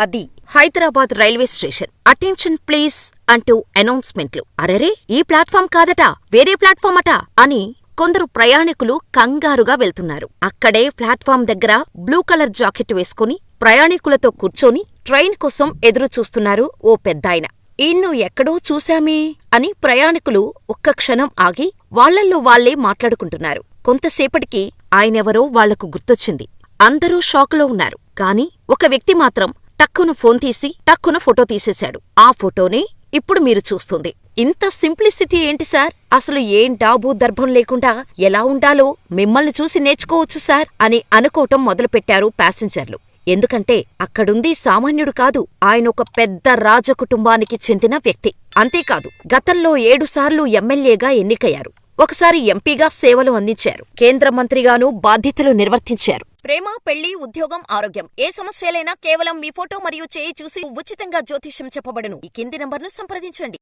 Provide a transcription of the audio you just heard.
అది Hyderabad railway station. Attention please అంటూ అనౌన్స్మెంట్లు. అరెరే, ఈ ప్లాట్ఫామ్ కాదట, వేరే ప్లాట్ఫామ్ అట అని కొందరు ప్రయాణికులు కంగారుగా వెళ్తున్నారు. అక్కడే ప్లాట్ఫామ్ దగ్గర బ్లూ కలర్ జాకెట్ వేసుకుని ప్రయాణికులతో కూర్చొని ట్రైన్ కోసం ఎదురు చూస్తున్నారు ఓ పెద్దాయన. ఈన్ను ఎక్కడో చూశామే అని ప్రయాణికులు ఒక్క క్షణం ఆగి వాళ్లల్లో వాళ్లే మాట్లాడుకుంటున్నారు. కొంతసేపటికి ఆయనెవరో వాళ్లకు గుర్తొచ్చింది. అందరూ షాకులో ఉన్నారు. కాని ఒక వ్యక్తి మాత్రం టక్కున ఫోన్ తీసి టక్కున ఫోటో తీసేశాడు. ఆ ఫోటోనే ఇప్పుడు మీరు చూస్తుంది. ఇంత సింప్లిసిటీ ఏంటి సార్? అసలు ఏం డాబు దర్భం లేకుండా ఎలా ఉండాలో మిమ్మల్ని చూసి నేర్చుకోవచ్చు సార్ అని అనుకోవటం మొదలుపెట్టారు ప్యాసింజర్లు. ఎందుకంటే అక్కడుంది సామాన్యుడు కాదు, ఆయన ఒక పెద్ద రాజకుటుంబానికి చెందిన వ్యక్తి. అంతేకాదు, గతంలో 7 సార్లు ఎమ్మెల్యేగా ఎన్నికయ్యారు. ఒకసారి ఎంపీగా సేవలు అందించారు. కేంద్ర మంత్రిగానూ బాధ్యతలు నిర్వర్తించారు. ప్రేమ, పెళ్లి, ఉద్యోగం, ఆరోగ్యం ఏ సమస్యలైనా కేవలం మీ ఫోటో మరియు చేయి చూసి ఉచితంగా జ్యోతిష్యం చెప్పబడును. ఈ కింది నంబర్ను సంప్రదించండి.